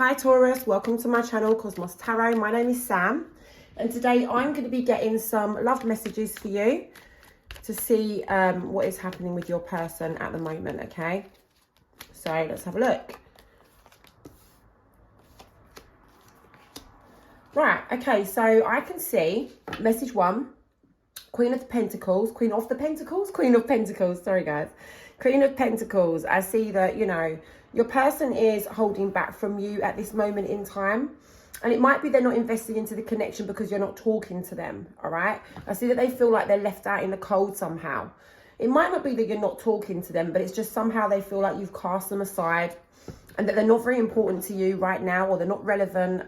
Hi Taurus, welcome to my channel Cosmos Tarot. My name is Sam and today I'm going to be getting some love messages for you to see what is happening with your person at the moment, okay? So let's have a look. Right, okay, so I can see message one, Queen of Pentacles, sorry guys. Queen of Pentacles, I see that, you know, your person is holding back from you at this moment in time. And it might be they're not investing into the connection because you're not talking to them, all right? I see that they feel like they're left out in the cold somehow. It might not be that you're not talking to them, but it's just somehow they feel like you've cast them aside and that they're not very important to you right now, or they're not relevant.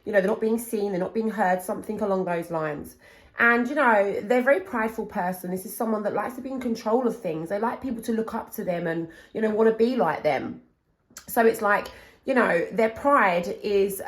You know, they're not being seen, they're not being heard, something along those lines. And, you know, they're a very prideful person. This is someone that likes to be in control of things. They like people to look up to them and, you know, want to be like them. So it's like, you know, their pride is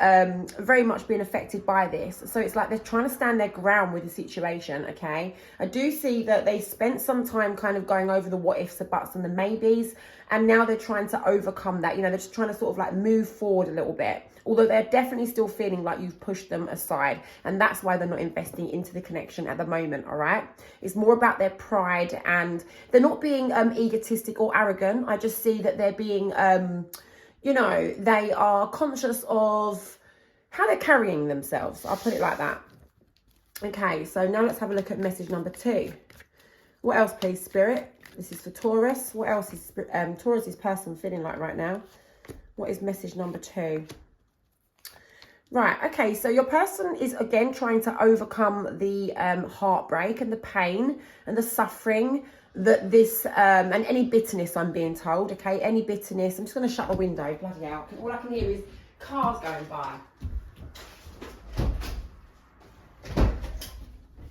very much being affected by this. So it's like they're trying to stand their ground with the situation, okay? I do see that they spent some time kind of going over the what ifs, the buts and the maybes. And now they're trying to overcome that. You know, they're just trying to sort of like move forward a little bit. Although they're definitely still feeling like you've pushed them aside. And that's why they're not investing into the connection at the moment, all right? It's more about their pride, and they're not being egotistic or arrogant. I just see that they're being, you know, they are conscious of how they're carrying themselves. I'll put it like that. Okay, so now let's have a look at message number two. What else, please, Spirit? This is for Taurus. What else is Taurus's person feeling like right now? What is message number two? Right, okay, so your person is again trying to overcome the heartbreak and the pain and the suffering that this, and any bitterness, I'm being told, okay, any bitterness. I'm just going to shut the window, bloody hell. All I can hear is cars going by.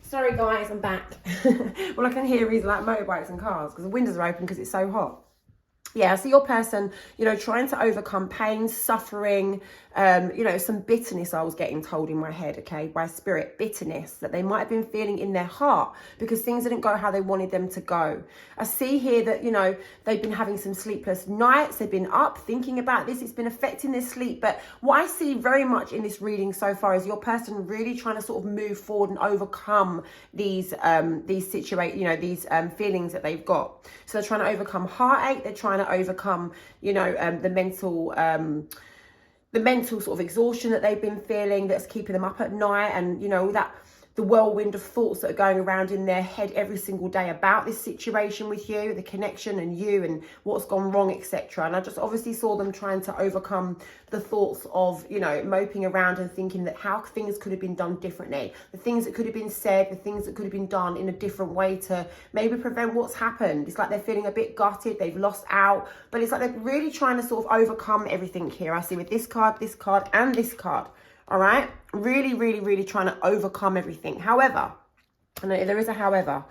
Sorry guys, I'm back. All I can hear is like motorbikes and cars because the windows are open because it's so hot. Yeah, I see your person, you know, trying to overcome pain, suffering, you know, some bitterness I was getting told in my head, okay, by spirit, bitterness that they might have been feeling in their heart because things didn't go how they wanted them to go. I see here that, you know, they've been having some sleepless nights. They've been up thinking about this. It's been affecting their sleep. But what I see very much in this reading so far is your person really trying to sort of move forward and overcome these situations, you know, these feelings that they've got. So they're trying to overcome heartache. They're trying to overcome, you know, the mental sort of exhaustion that they've been feeling that's keeping them up at night, and, you know, that the whirlwind of thoughts that are going around in their head every single day about this situation with you, the connection and you and what's gone wrong, etc. And I just obviously saw them trying to overcome the thoughts of, you know, moping around and thinking that how things could have been done differently, the things that could have been said, the things that could have been done in a different way to maybe prevent what's happened. It's like they're feeling a bit gutted, they've lost out, but it's like they're really trying to sort of overcome everything here. I see with this card and this card. All right, really, really, really trying to overcome everything. However, I know there is a however,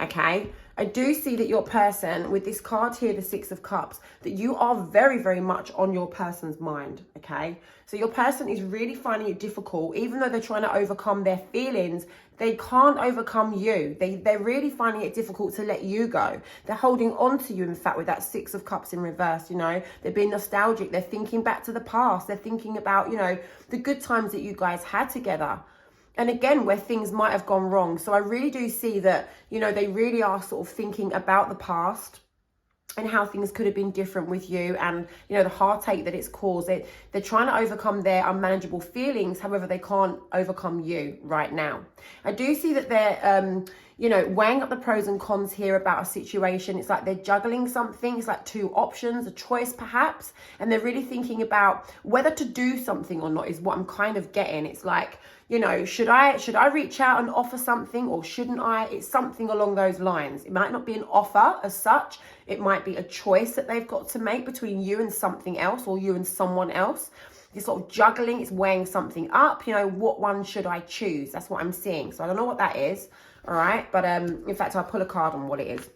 okay? I do see that your person, with this card here, the Six of Cups, that you are very, very much on your person's mind, okay? So your person is really finding it difficult, even though they're trying to overcome their feelings, they can't overcome you. They're really finding it difficult to let you go. They're holding on to you, in fact, with that Six of Cups in reverse, you know. They're being nostalgic. They're thinking back to the past. They're thinking about, you know, the good times that you guys had together. And again, where things might have gone wrong. So I really do see that, you know, they really are sort of thinking about the past and how things could have been different with you, and, you know, the heartache that it's caused. They're trying to overcome their unmanageable feelings. However, they can't overcome you right now. I do see that they're, you know, weighing up the pros and cons here about a situation. It's like they're juggling something. It's like two options, a choice perhaps. And they're really thinking about whether to do something or not is what I'm kind of getting. It's like, you know, should I reach out and offer something or shouldn't I? It's something along those lines. It might not be an offer as such. It might be a choice that they've got to make between you and something else, or you and someone else. It's sort of juggling. It's weighing something up. You know, what one should I choose? That's what I'm seeing. So I don't know what that is. All right. But in fact, I'll pull a card on what it is.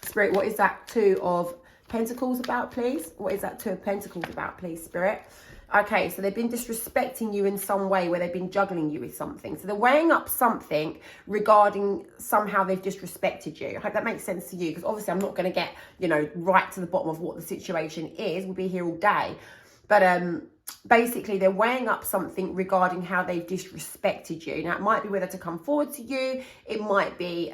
Spirit, what is that Two of Pentacles about, please? What is that Two of Pentacles about, please, Spirit? Okay, so they've been disrespecting you in some way where they've been juggling you with something. So they're weighing up something regarding somehow they've disrespected you. I hope that makes sense to you, because obviously I'm not going to get, you know, right to the bottom of what the situation is. We'll be here all day. But basically they're weighing up something regarding how they've disrespected you. Now, it might be whether to come forward to you. It might be, is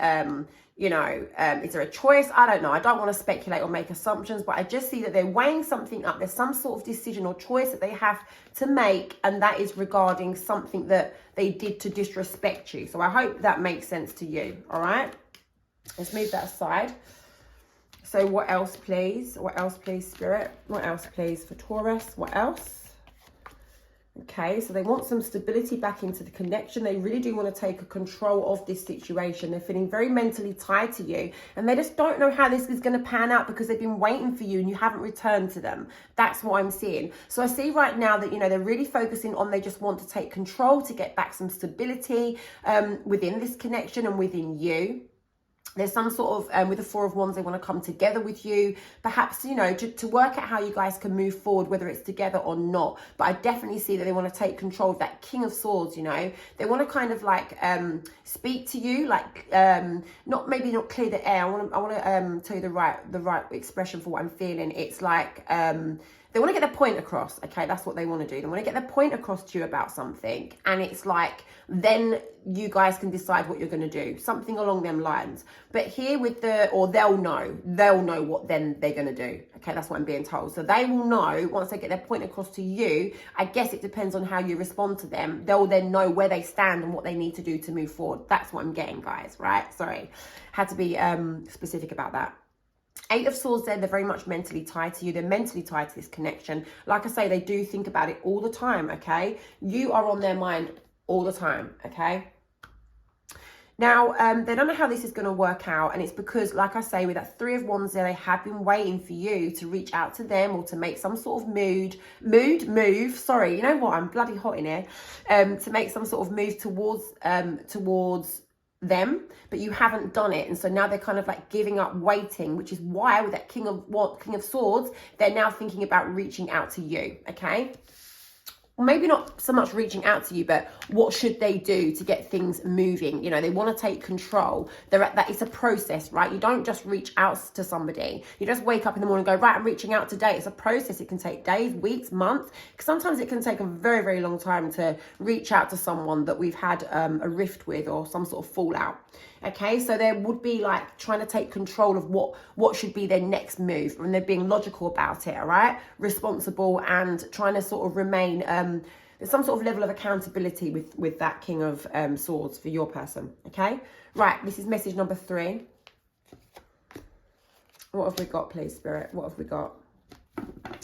there a choice? I don't know. I don't want to speculate or make assumptions, but I just see that they're weighing something up. There's some sort of decision or choice that they have to make, and that is regarding something that they did to disrespect you. So I hope that makes sense to you. All right. Let's move that aside. So what else, please? What else, please, Spirit? What else, please, for Taurus? What else? Okay, so they want some stability back into the connection. They really do want to take control of this situation. They're feeling very mentally tied to you, and they just don't know how this is going to pan out because they've been waiting for you and you haven't returned to them. That's what I'm seeing. So I see right now that, they're really focusing on, they just want to take control to get back some stability within this connection and within you. There's some sort of, with the Four of Wands, they want to come together with you, perhaps, to work out how you guys can move forward, whether it's together or not. But I definitely see that they want to take control of that King of Swords, They want to kind of like speak to you, like not clear the air. I want to tell you the right expression for what I'm feeling. It's like they want to get their point across. Okay, that's what they want to do. They want to get their point across to you about something, and it's like then you guys can decide what you're going to do, something along them lines. But here with they'll know what then they're going to do. Okay, that's what I'm being told. So they will know once they get their point across to you. I guess it depends on how you respond to them. They'll then know where they stand and what they need to do to move forward. That's what I'm getting, guys. Right? Sorry, had to be specific about that. Eight of Swords there, they're very much mentally tied to you. They're mentally tied to this connection. Like I say, they do think about it all the time, okay? You are on their mind all the time, okay? Now, they don't know how this is going to work out, and it's because, like I say, with that Three of Wands there, they have been waiting for you to reach out to them or to make some sort of move. Sorry, you know what? I'm bloody hot in here. To make some sort of move towards them, but you haven't done it, and so now they're kind of like giving up, waiting, which is why with that King of Swords, they're now thinking about reaching out to you. Okay, maybe not so much reaching out to you, but what should they do to get things moving? They want to take control. They're at that. It's a process, right? You don't just reach out to somebody. You just wake up in the morning and go, right, I'm reaching out today. It's a process. It can take days, weeks, months. Sometimes it can take a very, very long time to reach out to someone that we've had a rift with or some sort of fallout. Okay, so there would be like trying to take control of what should be their next move, and they're being logical about it, all right? Responsible and trying to sort of remain, there's some sort of level of accountability with that King of Swords for your person, okay? Right, this is message number 3. What have we got, please, Spirit? What have we got?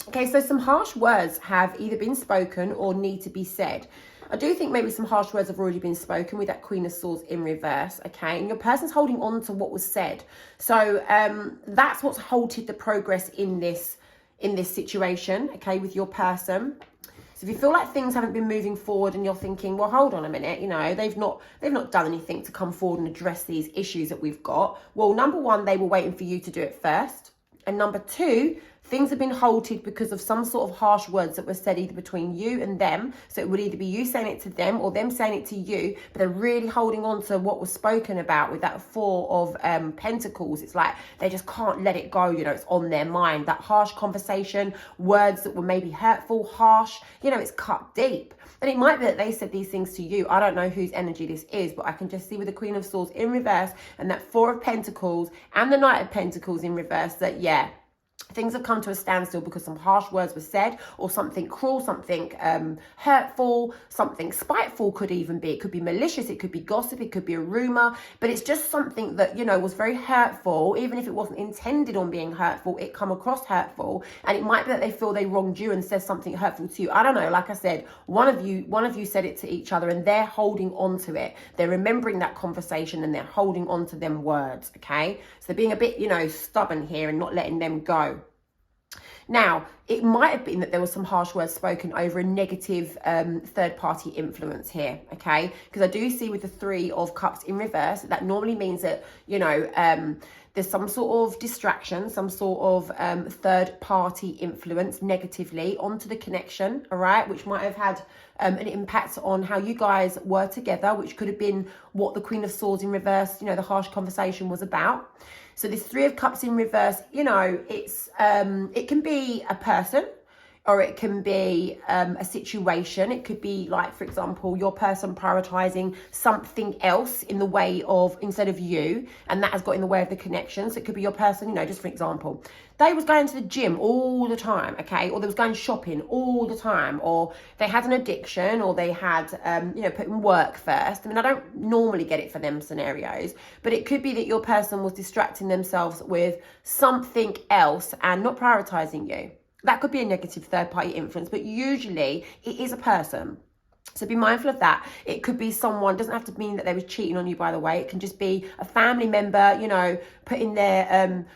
Okay, so some harsh words have either been spoken or need to be said. I do think maybe some harsh words have already been spoken with that Queen of Swords in reverse, okay? And your person's holding on to what was said. So that's what's halted the progress in this situation, okay, with your person. So if you feel like things haven't been moving forward and you're thinking, well, hold on a minute, they've not done anything to come forward and address these issues that we've got. Well, number one, they were waiting for you to do it first. And number two, things have been halted because of some sort of harsh words that were said either between you and them. So it would either be you saying it to them or them saying it to you, but they're really holding on to what was spoken about with that Four of Pentacles. It's like they just can't let it go, it's on their mind. That harsh conversation, words that were maybe hurtful, harsh, it's cut deep. And it might be that they said these things to you. I don't know whose energy this is, but I can just see with the Queen of Swords in reverse and that Four of Pentacles and the Knight of Pentacles in reverse that, yeah, things have come to a standstill because some harsh words were said, or something cruel, something hurtful, something spiteful could even be. It could be malicious, it could be gossip, it could be a rumor, but it's just something that, was very hurtful. Even if it wasn't intended on being hurtful, it come across hurtful, and it might be that they feel they wronged you and says something hurtful to you. I don't know. Like I said, one of you said it to each other, and they're holding on to it. They're remembering that conversation and they're holding on to them words. Okay, so they're being a bit, stubborn here and not letting them go. Now, it might have been that there was some harsh words spoken over a negative third-party influence here, okay? Because I do see with the Three of Cups in reverse, that normally means that, there's some sort of distraction, some sort of third-party influence negatively onto the connection, all right? Which might have had an impact on how you guys were together, which could have been what the Queen of Swords in reverse, the harsh conversation was about. So this Three of Cups in reverse, it's it can be a person, or it can be a situation. It could be like, for example, your person prioritizing something else in the way of, instead of you, and that has got in the way of the connection. So it could be your person, you know, just for example, they was going to the gym all the time, okay, or they was going shopping all the time, or they had an addiction, or they had, you know, putting work first. I mean, I don't normally get it for them scenarios, but it could be that your person was distracting themselves with something else and not prioritizing you. That could be a negative third-party influence, but usually it is a person. So be mindful of that. It could be someone, doesn't have to mean that they was cheating on you, by the way. It can just be a family member, you know, putting their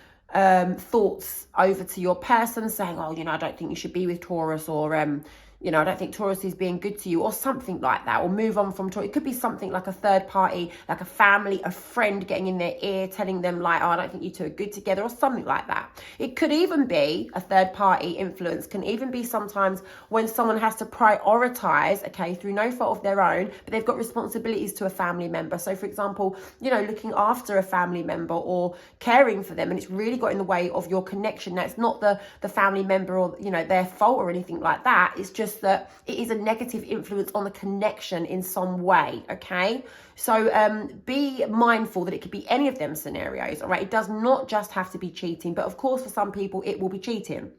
thoughts over to your person, saying, oh, you know, I don't think you should be with Taurus, or you know, I don't think Taurus is being good to you, or something like that, or move on from Taurus. It could be something like a third party, like a family, a friend getting in their ear, telling them like, oh, I don't think you two are good together, or something like that. It could even be a third party influence, can even be sometimes when someone has to prioritize, okay, through no fault of their own, but they've got responsibilities to a family member. So for example, you know, looking after a family member or caring for them, and it's really got in the way of your connection. Now, it's not the family member or, you know, their fault or anything like that. It's just that it is a negative influence on the connection in some way, okay? So be mindful that it could be any of them scenarios, all right? It does not just have to be cheating, but of course for some people it will be cheating.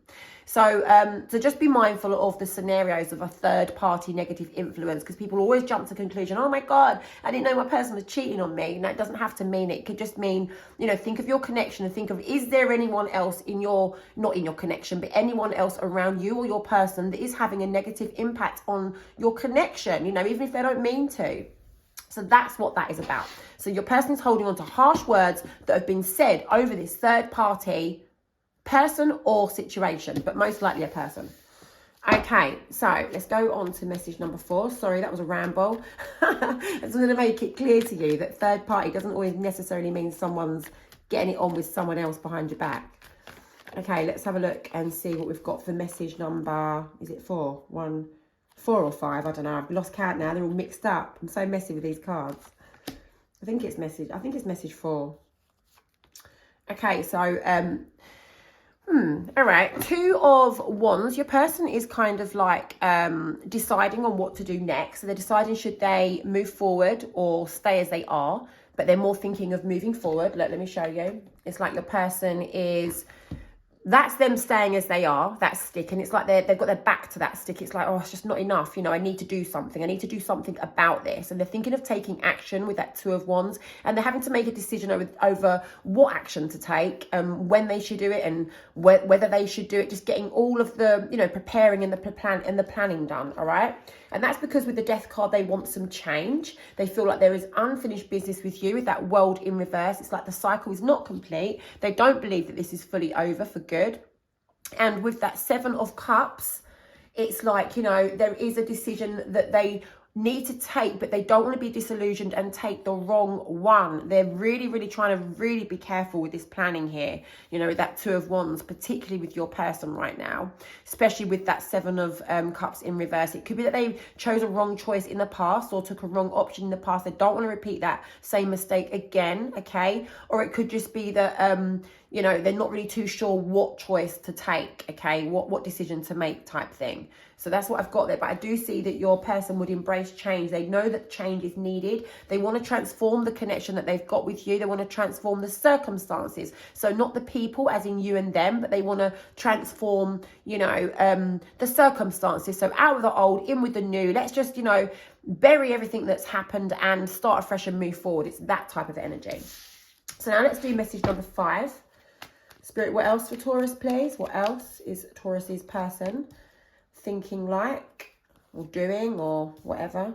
So so just be mindful of the scenarios of a third party negative influence, because people always jump to the conclusion, oh my God, I didn't know my person was cheating on me. And that doesn't have to mean it. It could just mean, you know, think of your connection and think of, is there anyone else in your, not in your connection, but anyone else around you or your person that is having a negative impact on your connection, you know, even if they don't mean to. So that's what that is about. So your person's holding on to harsh words that have been said over this third party person or situation, but most likely a person. Okay, so let's go on to message number 4. Sorry, that was a ramble. I just want to make it clear to you that third party doesn't always necessarily mean someone's getting it on with someone else behind your back. Okay, let's have a look and see what we've got for message number, is it 4? 1, 4 or 5, I don't know. I've lost count now. They're all mixed up. I'm so messy with these cards. I think it's message 4. Okay, so all right, 2 of Wands. Your person is kind of like deciding on what to do next. So they're deciding, should they move forward or stay as they are, but they're more thinking of moving forward. Let me show you. It's like your person is, that's them staying as they are, that stick, and it's like they've got their back to that stick. It's like, oh, it's just not enough, you know, I need to do something. I need to do something about this. And they're thinking of taking action with that 2 of Wands, and they're having to make a decision over what action to take, when they should do it, and whether they should do it, just getting all of the, you know, preparing and the planning done, all right? And that's because with the Death card, they want some change. They feel like there is unfinished business with you, with that World in reverse. It's like the cycle is not complete. They don't believe that this is fully over for good. And with that 7 of Cups, it's like, you know, there is a decision that they need to take, but they don't want to be disillusioned and take the wrong one. They're really, really trying to really be careful with this planning here, you know, with that 2 of Wands, particularly with your person right now, especially with that 7 of Cups in reverse. It could be that they chose a wrong choice in the past or took a wrong option in the past. They don't want to repeat that same mistake again, okay? Or it could just be that, you know, they're not really too sure what choice to take, okay? What decision to make type thing. So that's what I've got there. But I do see that your person would embrace change. They know that change is needed. They want to transform the connection that they've got with you. They want to transform the circumstances. So not the people as in you and them, but they want to transform, you know, the circumstances. So out with the old, in with the new. Let's just, you know, bury everything that's happened and start afresh and move forward. It's that type of energy. So now let's do message number 5. Spirit, what else for Taurus, please? What else is Taurus's person thinking like, or doing, or whatever?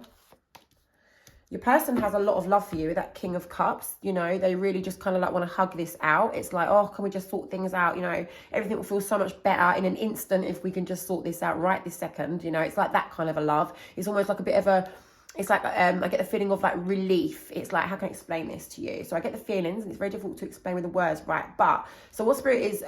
Your person has a lot of love for you with that King of Cups. You know, they really just kind of like want to hug this out. It's like, oh, can we just sort things out? You know, everything will feel so much better in an instant if we can just sort this out right this second. You know, it's like that kind of a love. It's almost like a bit of a, it's like, I get the feeling of like relief. It's like, how can I explain this to you? So I get the feelings, and it's very difficult to explain with the words, right? But, so what Spirit is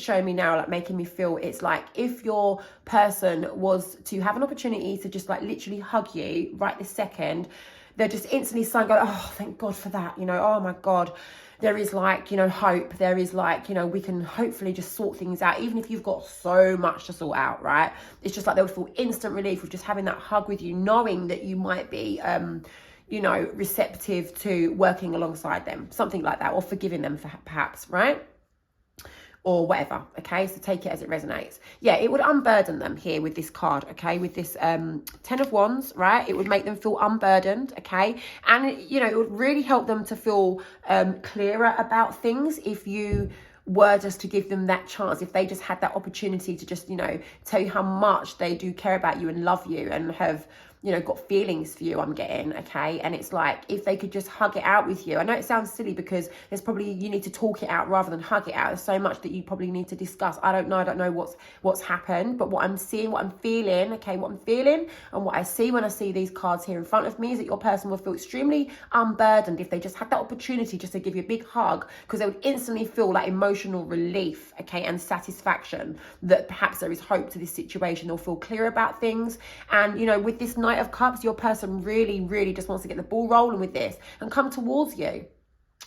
showing me now, like making me feel, it's like if your person was to have an opportunity to just like literally hug you right this second, they're just instantly starting to go, oh, thank God for that. You know, oh my God, there is like, you know, hope. There is like, you know, we can hopefully just sort things out, even if you've got so much to sort out, right? It's just like they would feel instant relief with just having that hug with you, knowing that you might be, you know, receptive to working alongside them, something like that, or forgiving them for perhaps, right? Or whatever, okay? So take it as it resonates. Yeah, it would unburden them here with this card, okay? With this 10 of Wands, right? It would make them feel unburdened, okay? And, you know, it would really help them to feel clearer about things if you were just to give them that chance, if they just had that opportunity to just, you know, tell you how much they do care about you and love you and have, you know, got feelings for you, I'm getting, okay? And it's like, if they could just hug it out with you. I know it sounds silly because there's probably, you need to talk it out rather than hug it out. There's so much that you probably need to discuss. I don't know what's happened, but what I'm seeing, what I'm feeling, okay, what I'm feeling and what I see when I see these cards here in front of me is that your person will feel extremely unburdened if they just had that opportunity just to give you a big hug, because they would instantly feel like emotional relief, okay, and satisfaction that perhaps there is hope to this situation. They'll feel clear about things. And, you know, with this Knight of Cups, your person really just wants to get the ball rolling with this and come towards you.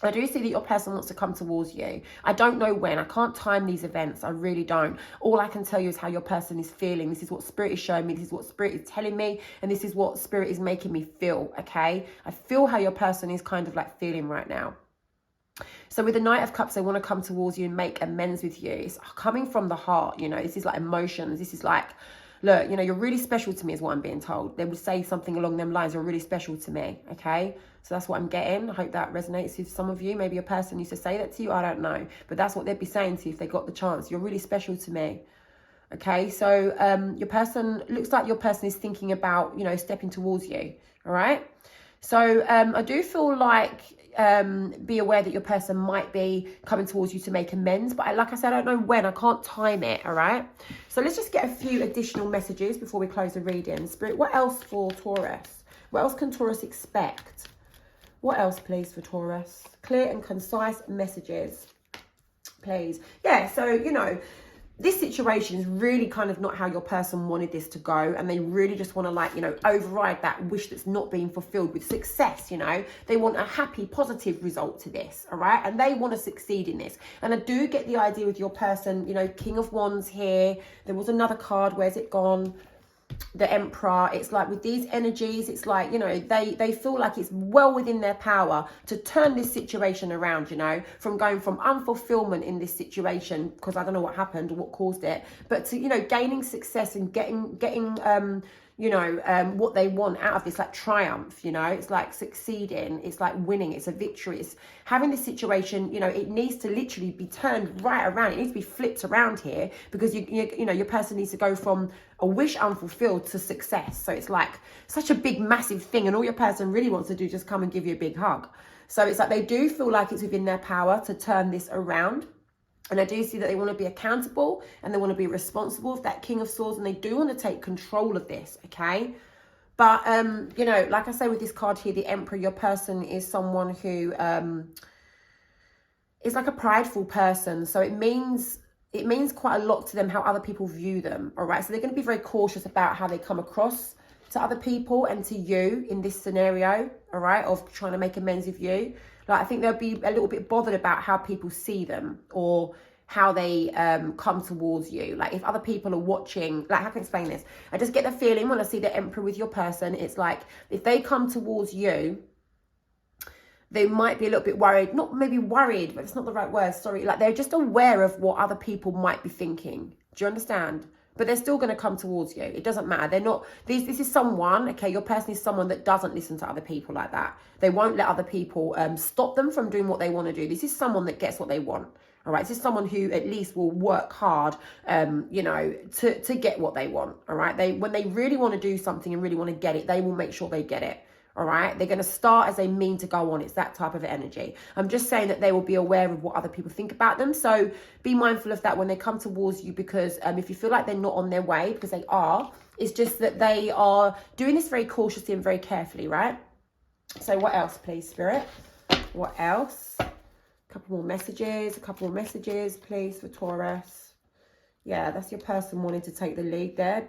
I do see that your person wants to come towards you. I don't know when. I can't time these events. I really don't. All I can tell you is how your person is feeling. This is what Spirit is showing me. This is what Spirit is telling me. And this is what Spirit is making me feel, okay? I feel how your person is kind of like feeling right now. So with the Knight of Cups, they want to come towards you and make amends with you. It's coming from the heart, you know. This is like emotions. This is like, look, you know, you're really special to me is what I'm being told. They would say something along them lines, you're really special to me, okay? So that's what I'm getting. I hope that resonates with some of you. Maybe a person used to say that to you, I don't know. But that's what they'd be saying to you if they got the chance. You're really special to me, okay? So your person, looks like your person is thinking about, you know, stepping towards you, all right? So I do feel like, be aware that your person might be coming towards you to make amends, but like I said, I don't know when. I can't time it, all right? So let's just get a few additional messages before we close the reading. Spirit, what else for Taurus? What else can Taurus expect? What else, please, for Taurus? Clear and concise messages, please. Yeah, so, you know, this situation is really kind of not how your person wanted this to go, and they really just want to, like, you know, override that wish that's not being fulfilled with success. You know, they want a happy, positive result to this, all right? And they want to succeed in this. And I do get the idea with your person, you know, King of Wands here. There was another card. Where's it gone? The Emperor. It's like with these energies, it's like, you know, they feel like it's well within their power to turn this situation around, you know, from going from unfulfillment in this situation, because I don't know what happened or what caused it, but to, you know, gaining success and getting you know, what they want out of this, like triumph, you know, it's like succeeding, it's like winning, it's a victory, it's having this situation, you know, it needs to literally be turned right around, it needs to be flipped around here, because you know, your person needs to go from a wish unfulfilled to success. So it's like such a big, massive thing, and all your person really wants to do is just come and give you a big hug. So it's like they do feel like it's within their power to turn this around. And I do see that they want to be accountable and they want to be responsible for that King of Swords, and they do want to take control of this, okay? But, you know, like I say with this card here, the Emperor, your person is someone who is like a prideful person. So it means quite a lot to them how other people view them, all right? So they're going to be very cautious about how they come across to other people and to you in this scenario, all right, of trying to make amends with you. Like, I think they'll be a little bit bothered about how people see them or how they come towards you. Like, if other people are watching, like, how can I explain this? I just get the feeling when I see the Emperor with your person, it's like if they come towards you, they might be a little bit worried. Not maybe worried, but it's not the right word, sorry. Like, they're just aware of what other people might be thinking. Do you understand? But they're still going to come towards you. It doesn't matter. They're not, this is someone, okay, your person is someone that doesn't listen to other people like that. They won't let other people stop them from doing what they want to do. This is someone that gets what they want. All right, this is someone who at least will work hard, you know, to get what they want. All right, when they really want to do something and really want to get it, they will make sure they get it. All right, they're going to start as they mean to go on. It's that type of energy. I'm just saying that they will be aware of what other people think about them. So be mindful of that when they come towards you, because if you feel like they're not on their way, because they are, it's just that they are doing this very cautiously and very carefully, right? So what else, please, Spirit? What else? A couple more messages, please, for Taurus. Yeah, that's your person wanting to take the lead there.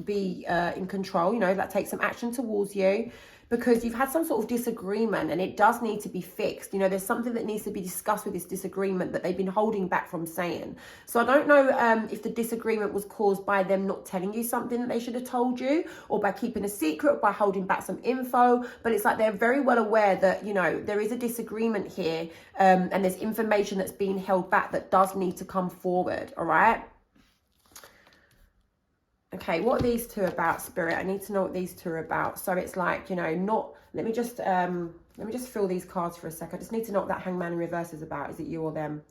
be in control, you know, like take some action towards you, because you've had some sort of disagreement and it does need to be fixed. You know, there's something that needs to be discussed with this disagreement that they've been holding back from saying. So I don't know if the disagreement was caused by them not telling you something that they should have told you, or by keeping a secret, or by holding back some info. But it's like they're very well aware that, you know, there is a disagreement here, and there's information that's being held back that does need to come forward. All right. Okay, what are these two about, Spirit? I need to know what these two are about. So it's like, you know, not, let me just fill these cards for a sec. I just need to know what that Hangman in reverse is about. Is it you or them?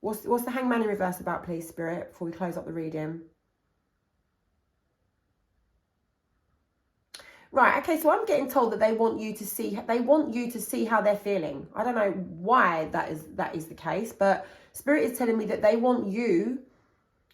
What's the Hangman in reverse about, please, Spirit, before we close up the reading? Right, okay, so I'm getting told that they want you to see how they're feeling. I don't know why that is the case, but Spirit is telling me that they want you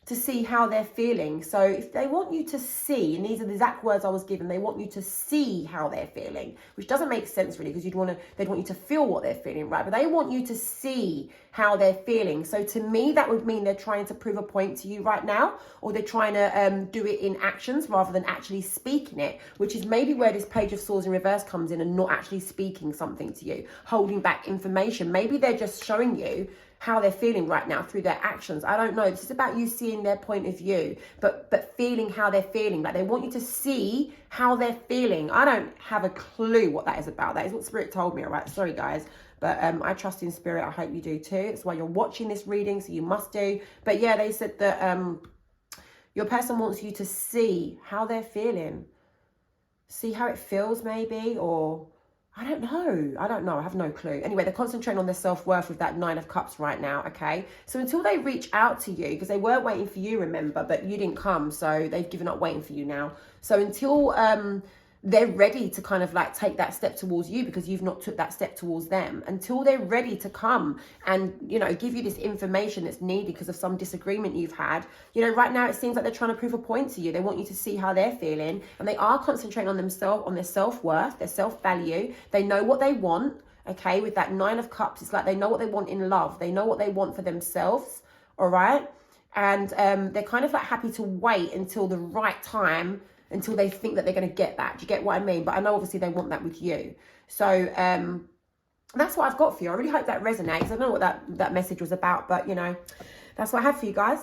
to see how they're feeling. So if they want you to see, and these are the exact words I was given, they want you to see how they're feeling, which doesn't make sense really, because they'd want you to feel what they're feeling, right? But they want you to see how they're feeling. So to me, that would mean they're trying to prove a point to you right now, or they're trying to do it in actions rather than actually speaking it, which is maybe where this Page of Swords in reverse comes in, and not actually speaking something to you, holding back information. Maybe they're just showing you how they're feeling right now through their actions. I don't know. This is about you seeing their point of view, but feeling how they're feeling. Like they want you to see how they're feeling. I don't have a clue what that is about. That is what Spirit told me, all right? Sorry, guys. But I trust in Spirit. I hope you do too. It's why you're watching this reading, so you must do. But yeah, they said that your person wants you to see how they're feeling. See how it feels maybe, or I don't know. I have no clue. Anyway, they're concentrating on their self-worth with that Nine of Cups right now, okay? So until they reach out to you, because they were waiting for you, remember, but you didn't come, so they've given up waiting for you now. So until they're ready to kind of like take that step towards you, because you've not took that step towards them, until they're ready to come and, you know, give you this information that's needed because of some disagreement you've had, you know, right now it seems like they're trying to prove a point to you. They want you to see how they're feeling, and they are concentrating on themselves, on their self-worth, their self-value. They know what they want, okay? With that Nine of Cups, it's like they know what they want in love. They know what they want for themselves, all right? And they're kind of like happy to wait until the right time, until they think that they're going to get that. Do you get what I mean? But I know obviously they want that with you. So that's what I've got for you. I really hope that resonates. I don't know what that message was about, but you know, that's what I have for you guys.